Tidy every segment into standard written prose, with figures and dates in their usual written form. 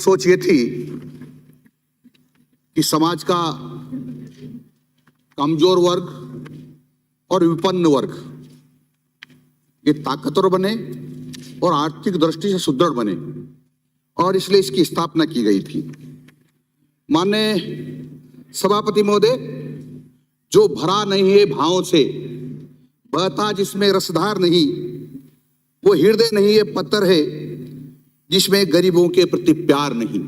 सोच ये थी कि समाज का कमजोर वर्ग और विपन्न वर्ग ये ताकतवर बने और आर्थिक दृष्टि से सुदृढ़ बने, और इसलिए इसकी स्थापना की गई थी। माननीय सभापति महोदय, जो भरा नहीं है भावों से, बहता जिसमें रसधार नहीं, वो हृदय नहीं है पत्थर है जिसमें गरीबों के प्रति प्यार नहीं।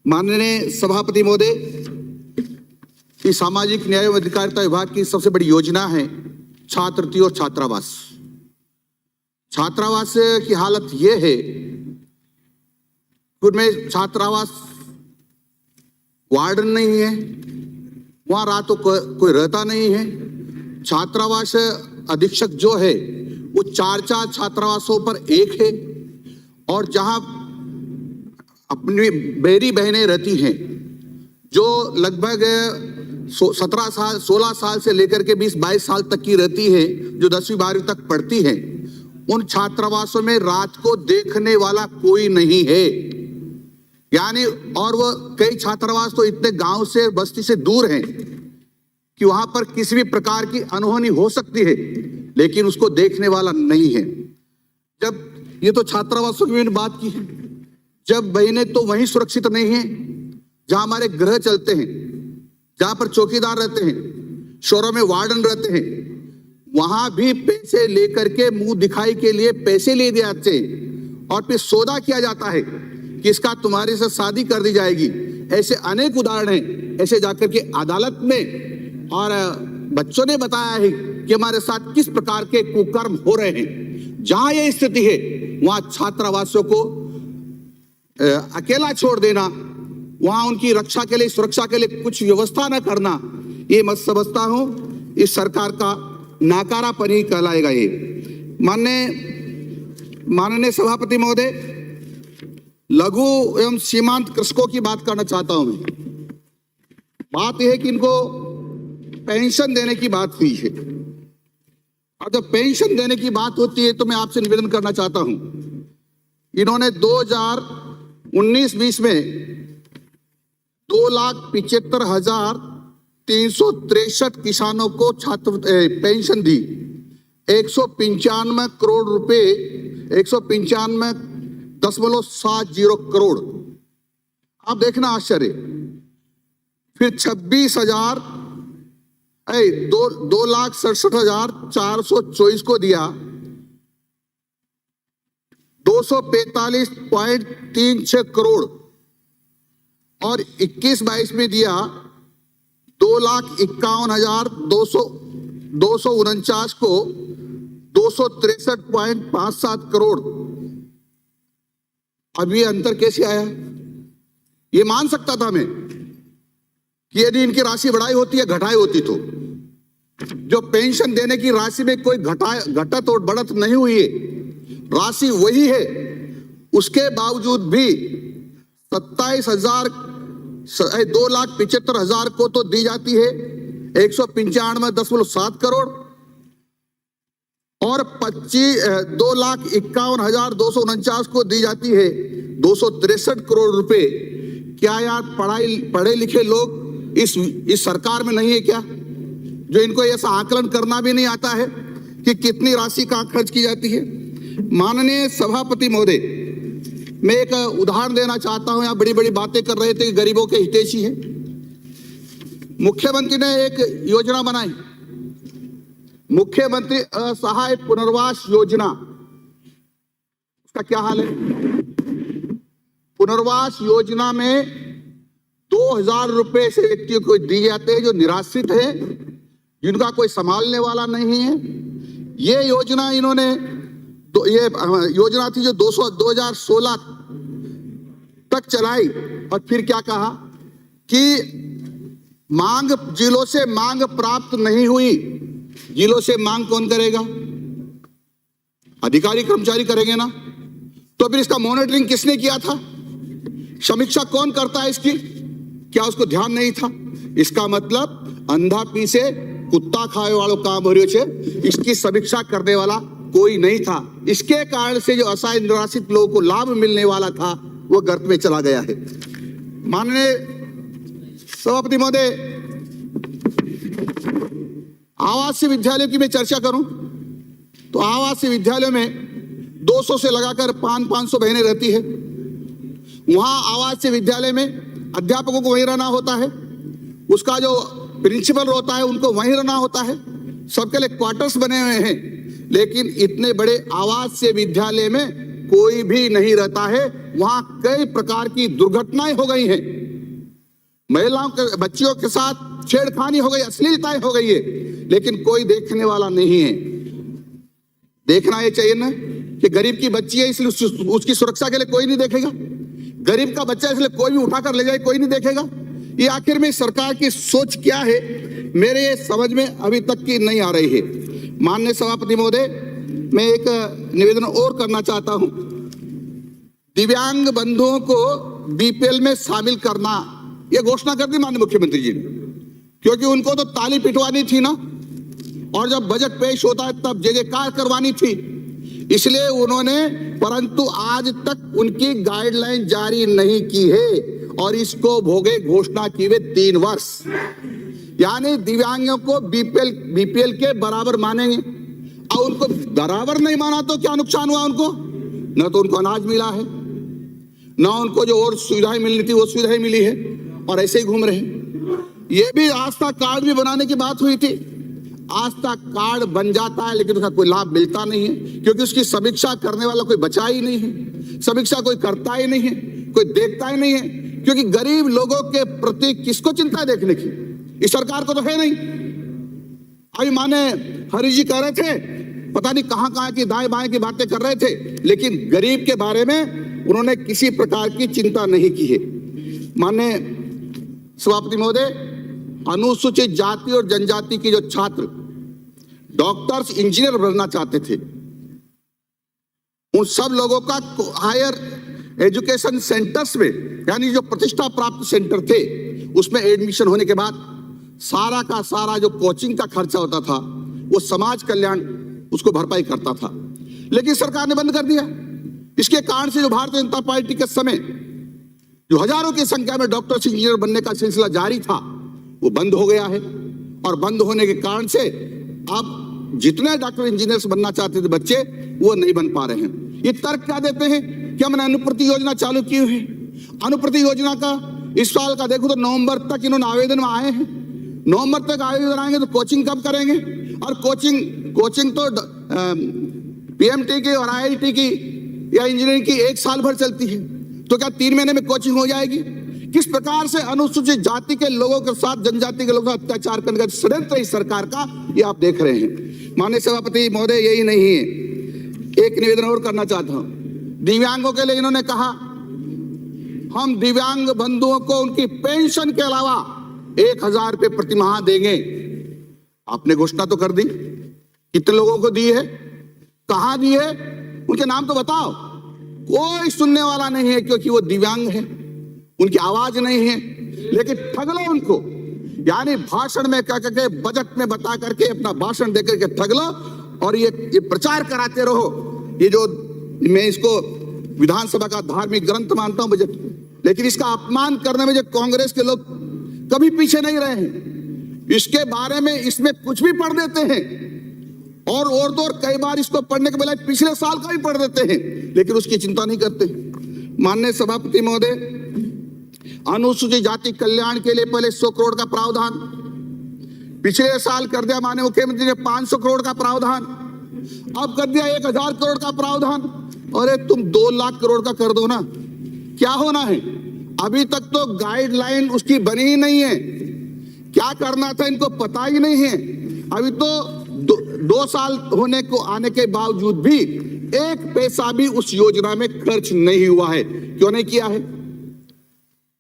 माननीय सभापति महोदय, कि सामाजिक न्याय एवं अधिकारिता विभाग की सबसे बड़ी योजना है छात्रवृत्ति और छात्रावास। छात्रावास की हालत यह है कि उनमें छात्रावास वार्डन नहीं है, वहां रातों कोई रहता नहीं है। छात्रावास अधीक्षक जो है वो 4 छात्रावासों पर एक है, और जहां अपनी बहरी बहनें रहती हैं जो लगभग 16 साल से लेकर के 20-22 साल तक की रहती है, जो 10वीं 12वीं तक पढ़ती हैं, उन छात्रावासों में रात को देखने वाला कोई नहीं है। यानी और वो कई छात्रावास तो इतने गांव से बस्ती से दूर हैं कि वहां पर किसी भी प्रकार की अनहोनी हो सकती है, लेकिन उसको देखने वाला नहीं है। जब ये तो छात्रावासों की मैंने बात की है, जब बहनें तो वहीं सुरक्षित नहीं है जहां हमारे गृह चलते हैं, जहां पर चौकीदार रहते हैं, शहरों में वार्डन रहते हैं, वहां भी पैसे लेकर के मुंह दिखाई के लिए पैसे ले दिए जाते हैं और फिर सौदा किया जाता है कि इसका तुम्हारे से शादी कर दी जाएगी। ऐसे अनेक उदाहरण हैं। ऐसे जाकर के अदालत में और बच्चों ने बताया है कि हमारे साथ किस प्रकार के कुकर्म हो रहे हैं। जहां यह स्थिति है वहां छात्रावासों को अकेला छोड़ देना, वहां उनकी रक्षा के लिए, सुरक्षा के लिए कुछ व्यवस्था न करना, ये मैं समझता हूं इस सरकार का नाकारापन ही कहलाएगा। ये माननीय सभापति महोदय, लघु एवं सीमांत कृषकों की बात करना चाहता हूं मैं। बात यह है कि इनको पेंशन देने की बात हुई है, और जब पेंशन देने की बात होती है तो मैं आपसे निवेदन करना चाहता हूं, इन्होंने 2019-20 में 2,75,363 किसानों को छात्र पेंशन दी। 195 करोड़ रुपए, 195.70 करोड़। आप देखना आश्चर्य। फिर 2,67,424 को दिया, 245.36 करोड़, और 21-22 में दिया 2,51,249 को 263.57 करोड़। अब ये अंतर कैसे आया? ये मान सकता था मैं कि यदि इनकी राशि बढ़ाई होती या घटाई होती तो। जो पेंशन देने की राशि में कोई घटत और बढ़त नहीं हुई है, राशि वही है। उसके बावजूद भी 2,75,000 को तो दी जाती है 195.7 करोड़, और 2,51,249 को दी जाती है 263 करोड़ रुपए। क्या यार पढ़े लिखे लोग इस सरकार में नहीं है क्या, जो इनको ऐसा आकलन करना भी नहीं आता है कि कितनी राशि कहां खर्च की जाती है? माननीय सभापति महोदय, मैं एक उदाहरण देना चाहता हूं। यहां बड़ी बड़ी बातें कर रहे थे कि गरीबों के हितैषी है। मुख्यमंत्री ने एक योजना बनाई, मुख्यमंत्री असहाय पुनर्वास योजना। उसका क्या हाल है? पुनर्वास योजना में 2,000 रुपए से व्यक्तियों को दिए जाते हैं जो निराश्रित है, जिनका कोई संभालने वाला नहीं है। ये योजना इन्होंने ये योजना थी जो 2016 तक चलाई, और फिर क्या कहा कि जिलों से मांग प्राप्त नहीं हुई। जिलों से मांग कौन करेगा? अधिकारी कर्मचारी करेंगे ना। तो फिर इसका मॉनिटरिंग किसने किया था? समीक्षा कौन करता है इसकी? क्या उसको ध्यान नहीं था? इसका मतलब अंधा पीसे कुत्ता खाए वालों काम हो रही है। इसकी समीक्षा करने वाला कोई नहीं था। इसके कारण से जो असहाय निराश्रित लोगों को लाभ मिलने वाला था वो गर्त में चला गया है। माननीय सभापति महोदय, आवासीय विद्यालयों की मैं चर्चा करूं तो आवासीय विद्यालयों में 200 से लगाकर 500 बहनें रहती है। वहां आवासीय विद्यालय में अध्यापकों को वहीं रहना होता है, उसका जो प्रिंसिपल होता है उनको वहीं रहना होता है, सबके लिए क्वार्टर्स बने हुए हैं। लेकिन इतने बड़े आवासीय विद्यालय में कोई भी नहीं रहता है। वहां कई प्रकार की दुर्घटनाएं हो गई हैं, महिलाओं के बच्चियों के साथ छेड़खानी हो गई, अश्लीलताएं हो गई है, लेकिन कोई देखने वाला नहीं है। देखना ये चाहिए ना कि गरीब की बच्ची है इसलिए उसकी सुरक्षा के लिए कोई नहीं देखेगा, गरीब का बच्चा इसलिए कोई भी उठाकर ले जाए कोई नहीं देखेगा। ये आखिर में सरकार की सोच क्या है, मेरे समझ में अभी तक की नहीं आ रही है। माननीय सभापति महोदय, मैं एक निवेदन और करना चाहता हूं। दिव्यांग बंधुओं को बीपीएल में शामिल करना, यह घोषणा कर दी माननीय मुख्यमंत्री जी ने, क्योंकि उनको तो ताली पिटवानी थी ना, और जब बजट पेश होता है तब जय जयकार करवानी थी, इसलिए उन्होंने, परंतु आज तक उनकी गाइडलाइन जारी नहीं की है और इसको भोगे घोषणा की हुए 3 वर्ष। यानी दिव्यांगों को बीपीएल के बराबर मानेंगे, और उनको बराबर नहीं माना तो क्या नुकसान हुआ उनको? न तो उनको अनाज मिला है, न उनको जो और सुविधाएं मिलनी थी वो सुविधाएं मिली है, और ऐसे ही घूम रहे हैं। ये भी आस्था कार्ड भी बनाने की बात हुई थी। आस्था कार्ड बन जाता है लेकिन उसका कोई लाभ मिलता नहीं है, क्योंकि उसकी समीक्षा करने वाला कोई बचा ही नहीं है, समीक्षा कोई करता ही नहीं है, कोई देखता ही नहीं है, क्योंकि गरीब लोगों के प्रति किसको चिंता है देखने की? इस सरकार को तो है नहीं। अभी माने हरि जी कह रहे थे, पता नहीं कहां कहां की दाएं बाएं की बातें कर रहे थे, लेकिन गरीब के बारे में उन्होंने किसी प्रकार की चिंता नहीं की है। माननीय सभापति महोदय, अनुसूचित जाति और जनजाति के जो छात्र डॉक्टर्स, इंजीनियर बनना चाहते थे, उन सब लोगों का हायर एजुकेशन सेंटर्स में, यानी जो प्रतिष्ठा प्राप्त सेंटर थे, उसमें एडमिशन होने के बाद सारा का सारा जो कोचिंग का खर्चा होता था वो समाज कल्याण उसको भरपाई करता था, लेकिन सरकार ने बंद कर दिया। इसके कारण से जो भारतीय जनता पार्टी के समय जो हजारों की संख्या में डॉक्टर इंजीनियर बनने का सिलसिला जारी था वो बंद हो गया है, और बंद होने के कारण से अब जितने डॉक्टर इंजीनियर्स बनना चाहते थे बच्चे, वो नहीं बन पा रहे हैं। ये तर्क क्या देते हैं कि हमने अनुप्रति योजना चालू की हुई है। अनुप्रति योजना का इस साल का देखो तो नवंबर तक इन्होंने आवेदन में आए हैं। नवंबर तक आवेदन आएंगे तो कोचिंग कब करेंगे? और कोचिंग तो पीएमटी की और आईआईटी की या इंजीनियरिंग की 1 साल भर चलती है, तो क्या 3 महीने में कोचिंग हो जाएगी? किस प्रकार से अनुसूचित जाति के लोगों के साथ जनजाति के लोगों का अत्याचार करने का षड्यंत्र इस सरकार का, ये आप देख रहे हैं। माननीय सभापति महोदय, यही नहीं है, एक निवेदन और करना चाहता हूं। दिव्यांगों के लिए इन्होंने कहा हम दिव्यांग बंधुओं को उनकी पेंशन के अलावा 1000 रुपये प्रति माह देंगे। आपने घोषणा तो कर दी, कितने लोगों को दी है, कहां दी है, उनके नाम तो बताओ। कोई सुनने वाला नहीं है, क्योंकि वो दिव्यांग है, उनकी आवाज नहीं है, लेकिन ठग लो उनको। यानी भाषण में कह करके, बजट में बता करके, अपना भाषण देकर के ठग लो, और ये प्रचार कराते रहो। ये जो मैं इसको विधानसभा का धार्मिक ग्रंथ मानता हूं बजट, लेकिन इसका अपमान करने में जो कांग्रेस के लोग कभी पीछे नहीं रहे हैं। इसके बारे में इसमें कुछ भी पढ़ देते हैं, और तो और कई बार इसको पढ़ने के बजाय पिछले साल का भी पढ़ देते हैं, लेकिन उसकी चिंता नहीं करते। माननीय सभापति महोदय, अनुसूचित जाति कल्याण के लिए पहले 100 करोड़ का प्रावधान, पिछले साल कर दिया माननीय मुख्यमंत्री ने 500 करोड़ का प्रावधान, अब कर दिया 1000 करोड़ का प्रावधान। अरे तुम 2 लाख करोड़ का कर दो ना, क्या होना है? अभी तक तो गाइडलाइन उसकी बनी ही नहीं है, क्या करना था इनको पता ही नहीं है। अभी तो 2 साल होने को आने के बावजूद भी 1 पैसा भी उस योजना में खर्च नहीं हुआ है। क्यों नहीं किया है?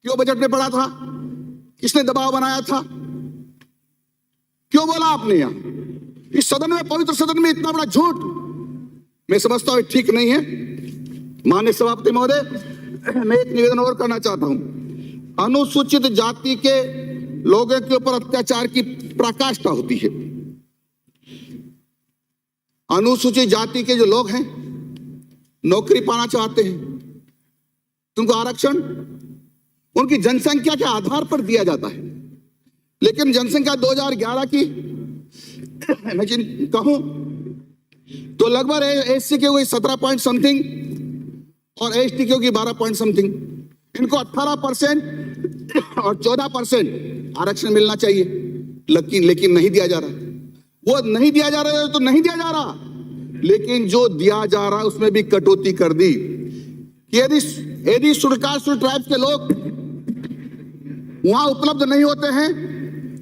क्यों बजट में पड़ा था? किसने दबाव बनाया था? क्यों बोला आपने? यहां इस सदन में, पवित्र सदन में इतना बड़ा झूठ, मैं समझता हूं ठीक नहीं है। माननीय सभापति महोदय, मैं एक निवेदन और करना चाहता हूं। अनुसूचित जाति के लोगों के ऊपर अत्याचार की पराकाष्ठा होती है। अनुसूचित जाति के जो लोग हैं, नौकरी पाना चाहते हैं, तुमको आरक्षण उनकी जनसंख्या के आधार पर दिया जाता है। लेकिन जनसंख्या 2011 की मैं कहूं तो लगभग एससी के हुई 17 पॉइंट समथिंग और एसटी के होगी 12 पॉइंट समथिंग। इनको 18% और 14% आरक्षण मिलना चाहिए, लेकिन नहीं दिया जा रहा। वो नहीं दिया जा रहा है तो नहीं दिया जा रहा, लेकिन जो दिया जा रहा है उसमें भी कटौती कर दी कि यदि शुल्कासुर ट्राइब्स के लोग वहां उपलब्ध नहीं होते हैं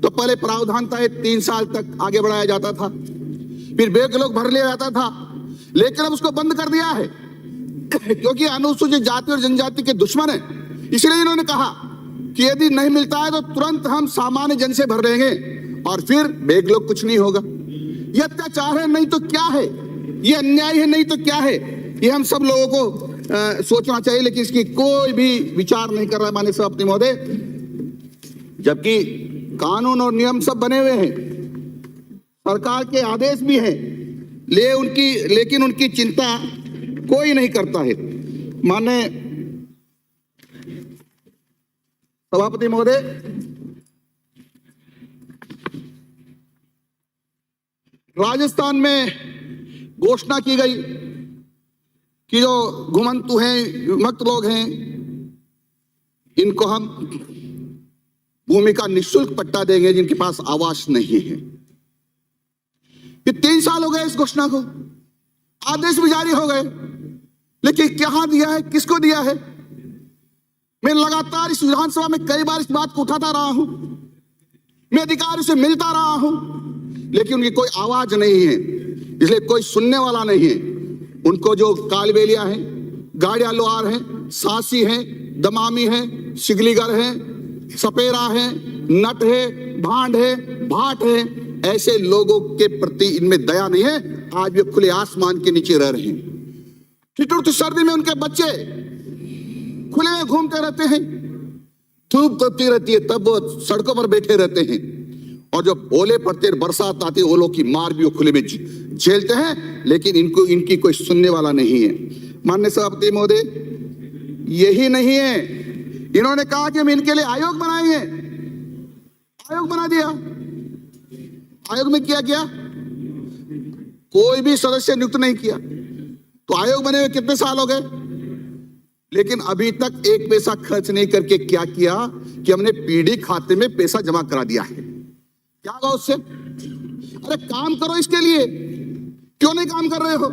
तो पहले प्रावधान था 3 साल तक आगे बढ़ाया जाता था, फिर वे के लोग भर लिया जाता था, लेकिन अब उसको बंद कर दिया है क्योंकि अनुसूचित जाति और जनजाति के दुश्मन है। इसलिए इन्होंने कहा कि यदि नहीं मिलता है तो तुरंत हम सामान्य जन से भर देंगे और फिर बेग लोग कुछ नहीं होगा। ये अत्याचार है नहीं तो क्या है, ये अन्याय है नहीं तो क्या है, ये हम सब लोगों को सोचना चाहिए। लेकिन इसकी कोई भी विचार नहीं कर रहा है माननीय सभापति महोदय, जबकि कानून और नियम सब बने हुए हैं, सरकार के आदेश भी हैं, लेकिन उनकी चिंता कोई नहीं करता है। माननीय सभापति महोदय, राजस्थान में घोषणा की गई कि जो घुमंतु हैं, विमुक्त लोग हैं, इनको हम भूमि का निःशुल्क पट्टा देंगे जिनके पास आवास नहीं है। ये 3 साल हो गए इस घोषणा को, आदेश भी जारी हो गए, लेकिन क्या दिया है, किसको दिया है? मैं लगातार इस विधानसभा में कई बार इस बात को उठाता रहा हूं, मैं अधिकारी से मिलता रहा हूं, लेकिन उनकी कोई आवाज नहीं है, इसलिए कोई सुनने वाला नहीं है। उनको जो कालबेलिया है, गाड़िया लोहार है, सासी है, दमामी है, सिगलीगर है, सपेरा है, नट है, भांड है, भाट है, ऐसे लोगों के प्रति इनमें दया नहीं है। आज वे खुले आसमान के नीचे रह रहे हैं। ठिठुर सर्दी में उनके बच्चे खुले में घूमते रहते हैं, धूप तपती रहती है तब वो सड़कों पर बैठे रहते हैं, और जब ओले पड़ते बरसात आती है ओलों की मार भी वो खुले में झेलते हैं, लेकिन इनकी कोई सुनने वाला नहीं है। माननीय सभापति महोदय, यही नहीं है, इन्होंने कहा कि हम इनके लिए आयोग बनाएंगे, आयोग बना दिया। आयोग में क्या किया? कोई भी सदस्य नियुक्त नहीं किया। तो आयोग बने हुए कितने साल हो गए, लेकिन अभी तक एक पैसा खर्च नहीं करके क्या किया कि हमने पीडी खाते में पैसा जमा करा दिया है। क्या होगा उससे? अरे काम करो इसके लिए, क्यों नहीं काम कर रहे हो?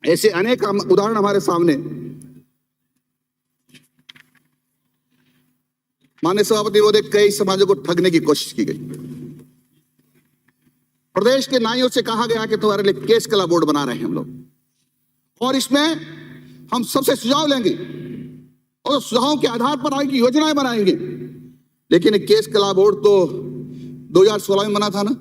ऐसे अनेक उदाहरण हमारे सामने। माननीय सभापति महोदय, कई समाजों को ठगने की कोशिश की गई। प्रदेश के नाइयों से कहा गया कि तुम्हारे लिए केस कला बोर्ड बना रहे हैं हम लोग, और इसमें हम सबसे सुझाव लेंगे और सुझावों के आधार पर आगे योजनाएं बनाएंगे। लेकिन केस कला बोर्ड तो 2016 में बना था ना,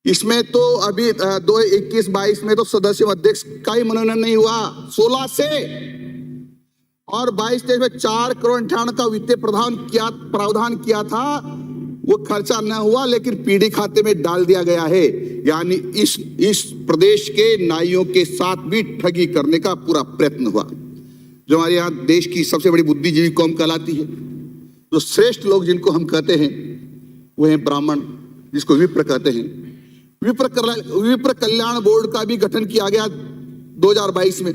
इसमें तो अभी 2021-22 में तो सदस्य अध्यक्ष का ही मनोनयन नहीं हुआ 16 से, और 22-23 में 4 करोड़ 58 का वित्तीय प्रावधान किया था, वो खर्चा न हुआ, लेकिन पीडी खाते में डाल दिया गया है। यानी इस प्रदेश के नाइयों के साथ भी ठगी करने का पूरा प्रयत्न हुआ। जो हमारे यहाँ देश की सबसे बड़ी बुद्धिजीवी कौम कहलाती है, जो श्रेष्ठ लोग जिनको हम कहते हैं वो हैं ब्राह्मण, जिसको विप्र कहते हैं। विप्र कल्याण बोर्ड का भी गठन किया गया 2022 में,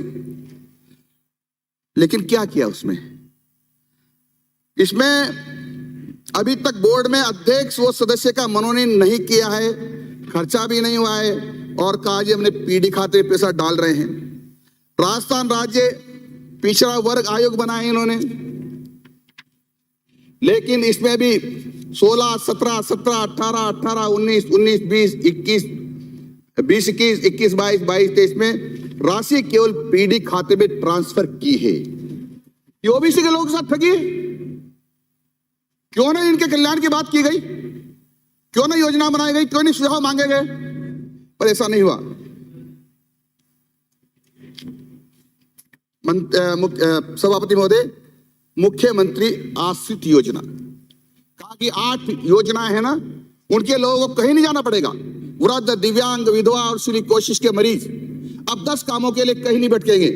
लेकिन क्या किया उसमें? इसमें अभी तक बोर्ड में अध्यक्ष व सदस्य का मनोनयन नहीं किया है, खर्चा भी नहीं हुआ है, और कहा जी हमने पीडी खाते में पैसा डाल रहे हैं। राजस्थान राज्य पिछड़ा वर्ग आयोग बनाए इन्होंने, लेकिन इसमें भी 16, 17, 17, 18, 18, 19, 19, 20, 21, 20, 21, 21, 22, 22, 23 में राशि केवल पीडी खाते में ट्रांसफर की है। ये ओबीसी के लोगों के साथ ठगी है। क्यों नहीं इनके कल्याण की बात की गई? क्यों नहीं योजना बनाई गई? क्यों नहीं सुझाव मांगे गए? पर ऐसा नहीं हुआ। सभापति महोदय, मुख्यमंत्री आश्रित योजना कहा कि 8 योजनाएं है ना, उनके लोगों को कहीं नहीं जाना पड़ेगा। वृद्ध, दिव्यांग, विधवा और श्री कोशिश के मरीज अब 10 कामों के लिए कहीं नहीं भटकेंगे।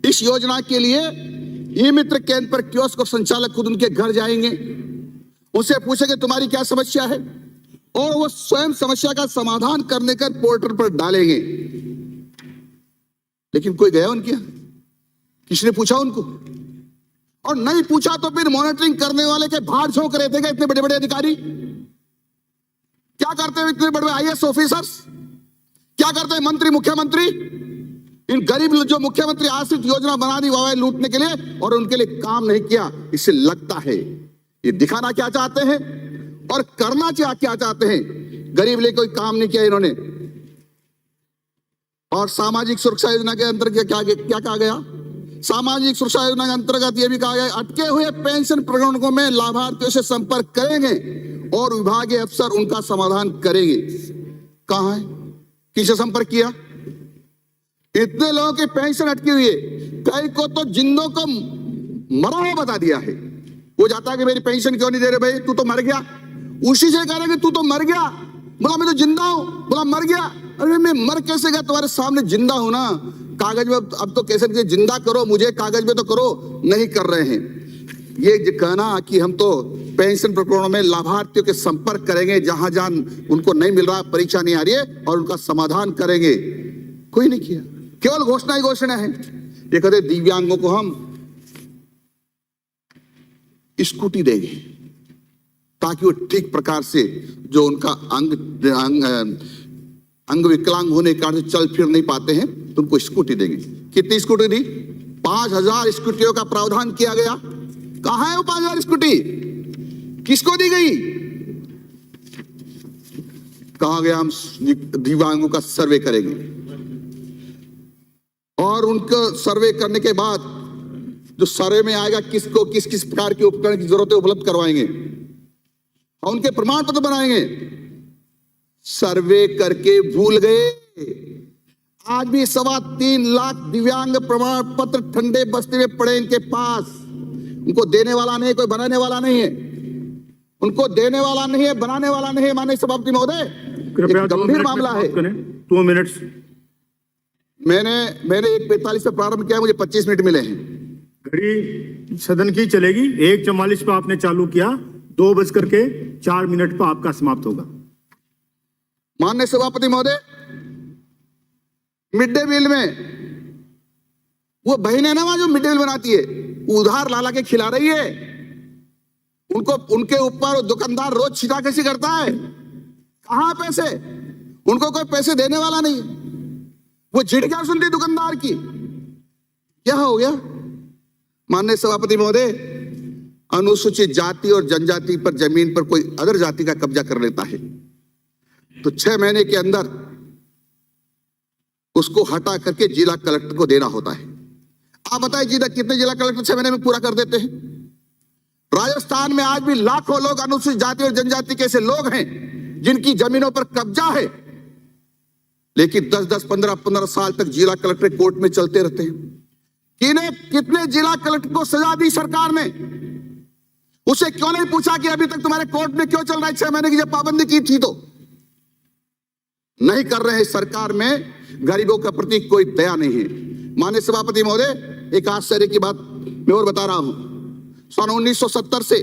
इस योजना के लिए ई मित्र केंद्र पर कियोस्क और संचालक खुद उनके घर जाएंगे, उनसे पूछेंगे तुम्हारी क्या समस्या है, और वो स्वयं समस्या का समाधान करने का पोर्टल पर डालेंगे। लेकिन कोई गया उनके यहाँ? किसने पूछा उनको? और नहीं पूछा तो फिर मॉनिटरिंग करने वाले के भार झोंक रहे थे इतने बड़े बड़े अधिकारी। क्या करते हैं इतने बड़े आईएएस ऑफिसर्स? क्या करते हैं मंत्री, मुख्यमंत्री? इन गरीब जो मुख्यमंत्री आश्रित योजना बना दी वाह लूटने के लिए, और उनके लिए काम नहीं किया। इससे लगता है ये दिखाना क्या चाहते हैं और करना क्या चाहते हैं। गरीब लिए कोई काम नहीं किया इन्होंने। और सामाजिक सुरक्षा योजना के अंतर्गत क्या कहा गया? सामाजिक सुरक्षा योजना के अंतर्गत यह भी कहा गया अटके हुए पेंशन प्रकरणों में लाभार्थियों से संपर्क करेंगे और विभागीय अफसर उनका समाधान करेंगे। कहां है? किससे संपर्क किया? इतने लोगों की पेंशन अटकी हुई है, कई को तो जिंदों को मरा हुआ बता दिया है। वो जाता है कि मेरी पेंशन क्यों नहीं दे रहे भाई, तू तो मर गया। उसी से कह रहे कि तू तो मर गया। बोला मैं तो जिंदा हूं। बोला मर गया। अरे मैं मर कैसे गया? तुम्हारे सामने जिंदा हूं ना। कागज में अब तो कैसे जिंदा करो मुझे, कागज में तो करो, नहीं कर रहे हैं। ये कहना कि हम तो पेंशन प्रकरणों में लाभार्थियों के संपर्क करेंगे, जहां जहां उनको नहीं मिल रहा, परीक्षा नहीं आ रही है, और उनका समाधान करेंगे, कोई नहीं किया। केवल घोषणा ही घोषणा है। ये कहते दिव्यांगों को हम स्कूटी देंगे ताकि वो ठीक प्रकार से जो उनका अंग विकलांग होने के कारण चल फिर नहीं पाते हैं, तो उनको स्कूटी देंगे। कितनी स्कूटी दी? 5000 स्कूटियों का प्रावधान किया गया। कहां है वो 5000 स्कूटी? किसको दी गई? कहा गया हम दिव्यांगों का सर्वे करेंगे, और उनका सर्वे करने के बाद जो सर्वे में आएगा किसको किस किस प्रकार के उपकरण की जरूरत है उपलब्ध करवाएंगे, और उनके प्रमाण पत्र बनाएंगे। सर्वे करके भूल गए। आज भी 3.25 लाख दिव्यांग प्रमाण पत्र ठंडे बस्ते में पड़े इनके पास। उनको देने वाला नहीं, कोई बनाने वाला नहीं है। उनको देने वाला नहीं है, बनाने वाला नहीं है। माननीय सभापति महोदय, गंभीर मामला है। 2 मिनट्स। मैंने 1:45 से प्रारंभ किया, मुझे 25 मिनट मिले हैं। घड़ी सदन की चलेगी। 1:44 पे आपने चालू किया, 2:04 पे आपका समाप्त होगा। माननीय सभापति महोदय, मिड डे मील में वो बहन है ना वहां जो मिड डे मील बनाती है, उधार लाला के खिला रही है। उनको उनके ऊपर दुकानदार रोज छींटाकशी करता है। कहां पैसे? उनको कोई पैसे देने वाला नहीं। वो झिड़कियां सुनती दुकानदार की। क्या हो गया? माननीय सभापति महोदय, अनुसूचित जाति और जनजाति पर जमीन पर कोई अदर जाति का कब्जा कर लेता है तो 6 महीने के अंदर उसको हटा करके जिला कलेक्टर को देना होता है। आप बताइए कितने जिला कलेक्टर 6 महीने में पूरा कर देते हैं? राजस्थान में आज भी लाखों लोग अनुसूचित जाति और जनजाति के ऐसे लोग हैं जिनकी जमीनों पर कब्जा है, लेकिन 10-10, 15-15 साल तक जिला कलेक्टर कोर्ट में चलते रहते हैं। कितने जिला कलेक्टर को सजा दी सरकार ने? उसे क्यों नहीं पूछा कि अभी तक तुम्हारे कोर्ट में क्यों चल रहा है? 6 महीने की जब पाबंदी की थी तो नहीं कर रहे हैं। सरकार में गरीबों के प्रति कोई दया नहीं है। माननीय सभापति महोदय, एक आश्चर्य की बात मैं और बता रहा हूं। सन 1970 से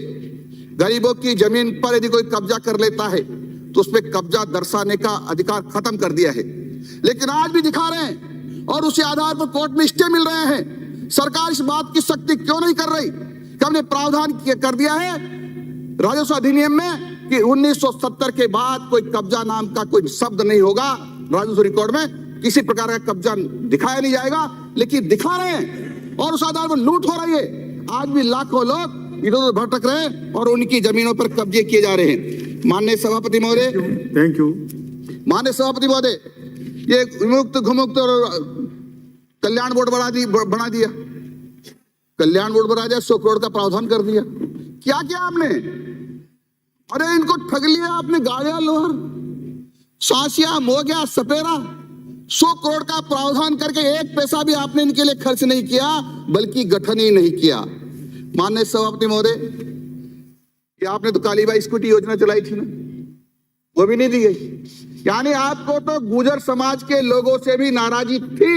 गरीबों की जमीन पर यदि कोई कब्जा कर लेता है तो उसमें कब्जा दर्शाने का अधिकार खत्म कर दिया है, लेकिन आज भी दिखा रहे हैं और उसी आधार पर कोर्ट में स्टे मिल रहे हैं। सरकार इस बात की सख्ती क्यों नहीं कर रही? हमने प्रावधान कर दिया है राजस्व अधिनियम में कि 1970 के बाद कोई कब्जा नाम का कोई शब्द नहीं होगा। राजस्व रिकॉर्ड में किसी प्रकार का कब्जा दिखाया नहीं जाएगा, लेकिन दिखा रहे हैं और उस आधार पर लूट हो रही है। आज भी लाखों लोग इधर उधर भटक रहे हैं और उनकी जमीनों पर कब्जे किए जा रहे हैं। माननीय सभापति महोदय, थैंक यू। माननीय सभापति महोदय, ये विमुक्त घुमुक्त और कल्याण बोर्ड बना दिया। कल्याण बोर्ड बना दिया, 100 करोड़ का प्रावधान कर दिया। क्या किया आपने? अरे इनको ठग लिया आपने। गाड़िया लोहर, सासिया, मोगिया, सपेरा, 100 करोड़ का प्रावधान करके 1 पैसा भी आपने इनके लिए खर्च नहीं किया, बल्कि गठन ही नहीं किया। माननीय सभापति महोदय, ये आपने तो कालीबाई स्कूटी योजना चलाई थी ना, वो भी नहीं दी गई। यानी आपको तो गुर्जर समाज के लोगों से भी नाराजगी थी,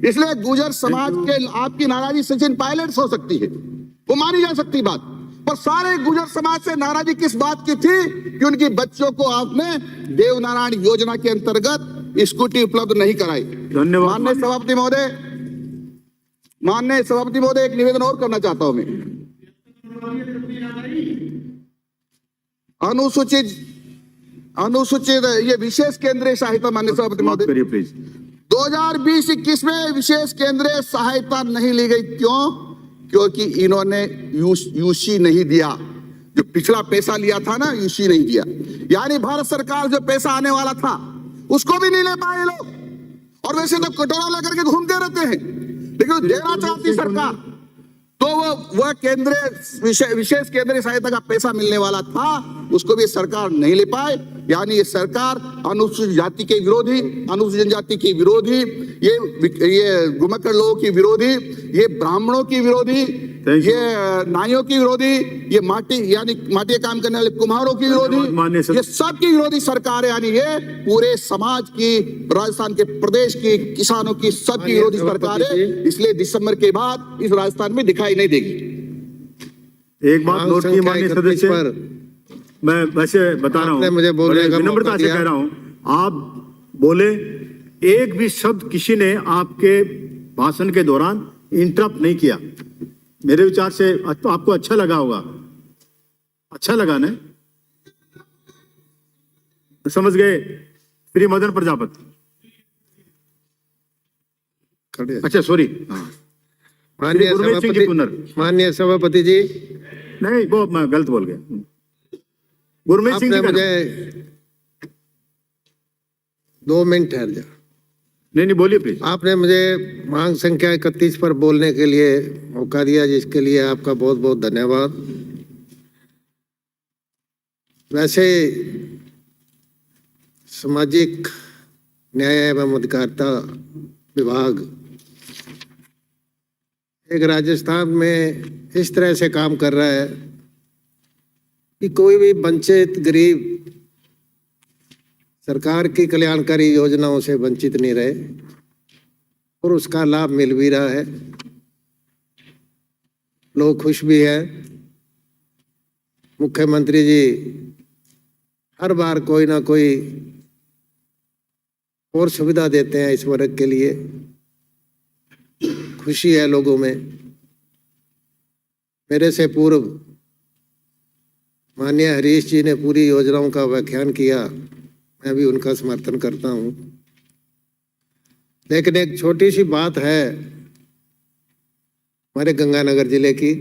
इसलिए गुर्जर समाज के आपकी नाराजगी सचिन पायलट हो सकती है, वो मानी जा सकती बात, पर सारे गुर्जर समाज से नाराजगी किस बात की थी कि उनकी बच्चों को आपने देवनारायण योजना के अंतर्गत स्कूटी उपलब्ध नहीं कराई। धन्यवाद। माननीय सभापति महोदय, एक निवेदन और करना चाहता हूं मैं। अनुसूचित ये विशेष केंद्रीय सहायता, माननीय सभापति महोदय, करिए प्लीज। 2020-21 में विशेष केंद्रीय सहायता नहीं ली गई। क्यों? क्योंकि इन्होंने यूसी नहीं दिया। जो पिछला पैसा लिया था ना, यूसी नहीं दिया, यानी भारत सरकार जो पैसा आने वाला था उसको भी नहीं ले पाए लोग। और वैसे तो कटोरा लेकर के घूमते रहते हैं, लेकिन देना चाहती सरकार, तो वह केंद्रीय विशेष केंद्रीय सहायता का पैसा मिलने वाला था, उसको भी सरकार नहीं ले पाए। यानी ये सरकार अनुसूचित जाति के विरोधी, अनुसूचित जनजाति की विरोधी, ये गुमकर लोगों की विरोधी, ये ब्राह्मणों की विरोधी, ये नाइयों की विरोधी, ये यानी माटी काम करने वाले कुम्हारों की विरोधी, ये सब की विरोधी सरकार है। यानी ये पूरे समाज की, राजस्थान के प्रदेश की, किसानों की, सबकी विरोधी सरकार है। इसलिए दिसंबर के बाद इस राजस्थान में दिखाई नहीं देगी। एक बात नोट की माननीय सदस्य, मैं वैसे बता रहा हूँ, मुझे बोलने का विनम्रता से कह रहा हूँ, आप बोले, एक भी शब्द किसी ने आपके भाषण के दौरान इंटरप्ट नहीं किया। मेरे विचार से तो आपको अच्छा लगा होगा, अच्छा लगा ना? समझ गए? श्री मदन प्रजापति, अच्छा सॉरी, माननीय सभापति जी, नहीं वो मैं गलत बोल गया। गुरमीत सिंह जी, मुझे 2 मिनट ठहर जा। नहीं बोलिए प्लीज। आपने मुझे मांग संख्या 31 पर बोलने के लिए मौका दिया, जिसके लिए आपका बहुत बहुत धन्यवाद। वैसे सामाजिक न्याय एवं अधिकारिता विभाग एक राजस्थान में इस तरह से काम कर रहा है कि कोई भी वंचित गरीब सरकार की कल्याणकारी योजनाओं से वंचित नहीं रहे, और उसका लाभ मिल भी रहा है, लोग खुश भी हैं। मुख्यमंत्री जी हर बार कोई ना कोई और सुविधा देते हैं इस वर्ग के लिए, खुशी है लोगों में। मेरे से पूर्व माननीय हरीश जी ने पूरी योजनाओं का व्याख्यान किया, मैं भी उनका समर्थन करता हूं। लेकिन एक छोटी सी बात है हमारे गंगानगर जिले की।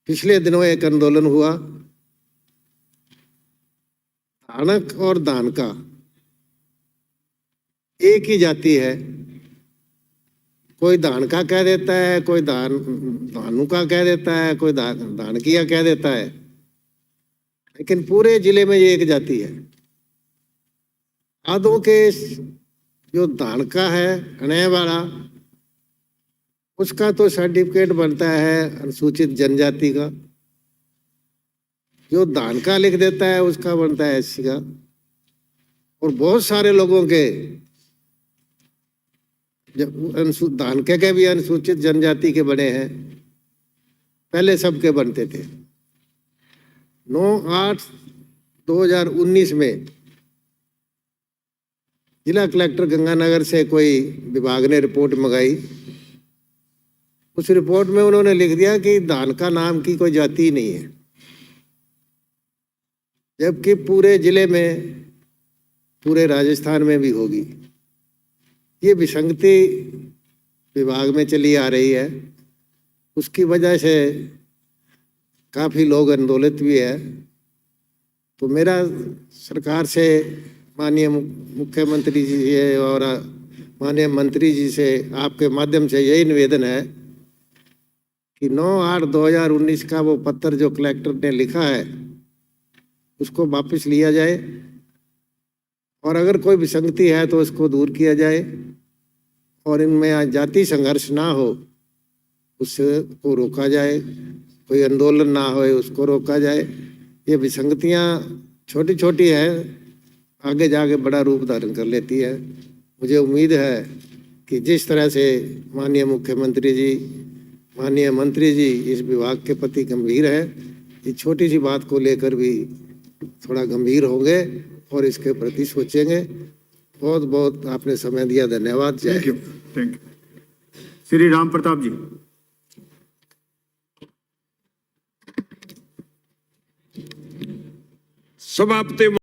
पिछले दिनों एक आंदोलन हुआ, धानक और धानका एक ही जाति है। कोई धानका कह देता है, कोई धानुका कह देता है, कोई धानकिया कह देता है, लेकिन पूरे जिले में ये एक जाति है। आदों के जो धानका है अनय वाला, उसका तो सर्टिफिकेट बनता है अनुसूचित जनजाति का, जो धानका लिख देता है उसका बनता है एससी का। और बहुत सारे लोगों के जब धानके के भी अनुसूचित जनजाति के बने हैं, पहले सबके बनते थे। 9/8/2019 में जिला कलेक्टर गंगानगर से कोई विभाग ने रिपोर्ट मंगाई। उस रिपोर्ट में उन्होंने लिख दिया कि धानका नाम की कोई जाति ही नहीं है, जबकि पूरे जिले में, पूरे राजस्थान में भी होगी। ये विसंगति विभाग में चली आ रही है, उसकी वजह से काफ़ी लोग आंदोलित भी है। तो मेरा सरकार से, माननीय मुख्यमंत्री जी से और माननीय मंत्री जी से आपके माध्यम से यही निवेदन है कि 9/8/2019 का वो पत्र जो कलेक्टर ने लिखा है उसको वापस लिया जाए, और अगर कोई विसंगति है तो उसको दूर किया जाए, और इनमें जाति संघर्ष ना हो उसको रोका जाए। कोई आंदोलन ना हो, उसको रोका जाए। ये विसंगतियां छोटी छोटी हैं, आगे जाके बड़ा रूप धारण कर लेती है। मुझे उम्मीद है कि जिस तरह से माननीय मुख्यमंत्री जी, माननीय मंत्री जी इस विभाग के प्रति गंभीर है, इस छोटी सी बात को लेकर भी थोड़ा गंभीर होंगे और इसके प्रति सोचेंगे। बहुत बहुत आपने समय दिया, धन्यवाद। जय थैंक यू। श्री राम प्रताप जी। समाप्ति।